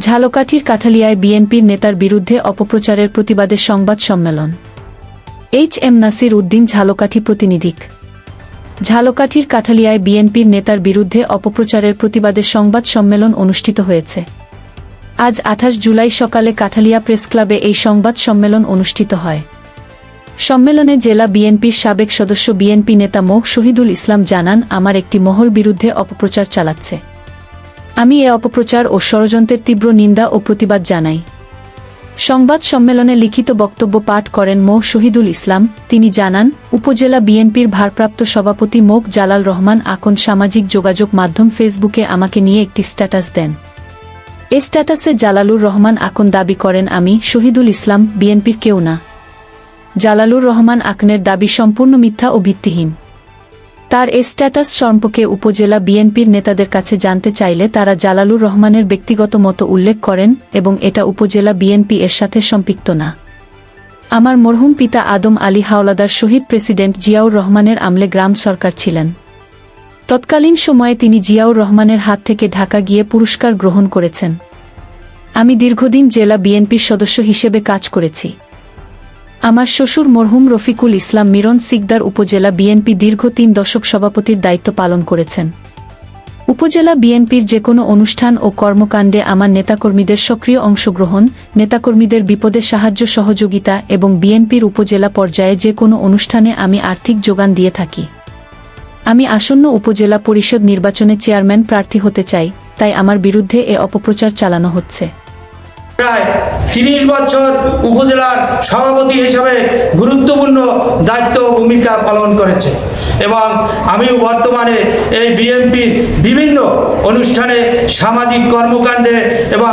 ঝালকাঠির কাঠালিয়ায় বিএনপির নেতার বিরুদ্ধে অপপ্রচারের প্রতিবাদে সংবাদ সম্মেলন। এইচ.এম. নাসির উদ্দিন, ঝালকাঠি প্রতিনিধিক। ঝালকাঠির কাঠালিয়ায় বিএনপির নেতার বিরুদ্ধে অপপ্রচারের প্রতিবাদে সংবাদ সম্মেলন অনুষ্ঠিত হয়েছে। আজ ২৮ জুলাই সকালে কাঠালিয়া প্রেসক্লাবে এই সংবাদ সম্মেলন অনুষ্ঠিত হয়। সম্মেলনে জেলা বিএনপির সাবেক সদস্য বিএনপি নেতা মো. শহীদুল ইসলাম জানান, আমার একটি মহল বিরুদ্ধে অপপ্রচার চালাচ্ছে। আমি এ অপপ্রচার ও ষড়যন্ত্রের তীব্র নিন্দা ও প্রতিবাদ জানাই। সংবাদ সম্মেলনে লিখিত বক্তব্য পাঠ করেন মো. শহীদুল ইসলাম। তিনি জানান, উপজেলা বিএনপির ভারপ্রাপ্ত সভাপতি মো. জালাল রহমান আকন সামাজিক যোগাযোগ মাধ্যম ফেসবুকে আমাকে নিয়ে একটি স্ট্যাটাস দেন। এ স্ট্যাটাসে জালালুর রহমান আকন দাবি করেন, আমি শহীদুল ইসলাম বিএনপির কেউ না। জালালুর রহমান আকনের দাবি সম্পূর্ণ মিথ্যা ও ভিত্তিহীন। তার এ স্ট্যাটাস সম্পর্কে উপজেলা বিএনপির নেতাদের কাছে জানতে চাইলে তারা জালালুর রহমানের ব্যক্তিগত মত উল্লেখ করেন এবং এটা উপজেলা বিএনপি এর সাথে সম্পৃক্ত না। আমার মরহুম পিতা আদম আলী হাওলাদার শহীদ প্রেসিডেন্ট জিয়াউর রহমানের আমলে গ্রাম সরকার ছিলেন। তৎকালীন সময়ে তিনি জিয়াউর রহমানের হাত থেকে ঢাকা গিয়ে পুরস্কার গ্রহণ করেছেন। আমি দীর্ঘদিন জেলা বিএনপির সদস্য হিসেবে কাজ করেছি। আমার শ্বশুর মরহুম রফিকুল ইসলাম মিরন সিকদার উপজেলা বিএনপি দীর্ঘ ৩ দশক সভাপতির দায়িত্ব পালন করেছেন। উপজেলা বিএনপির যে কোনো অনুষ্ঠান ও কর্মকাণ্ডে আমার নেতাকর্মীদের সক্রিয় অংশগ্রহণ, নেতাকর্মীদের বিপদে সাহায্য সহযোগিতা এবং বিএনপির উপজেলা পর্যায়ে যে কোনো অনুষ্ঠানে আমি আর্থিক যোগান দিয়ে থাকি। আমি আসন্ন উপজেলা পরিষদ নির্বাচনে চেয়ারম্যান প্রার্থী হতে চাই, তাই আমার বিরুদ্ধে এ অপপ্রচার চালানো হচ্ছে। প্রায় ৩০ বছর উপজেলার সভাপতি হিসেবে গুরুত্বপূর্ণ দায়িত্ব ও ভূমিকা পালন করেছে এবং আমিও বর্তমানে এই বিএনপির বিভিন্ন অনুষ্ঠানে, সামাজিক কর্মকাণ্ডে এবং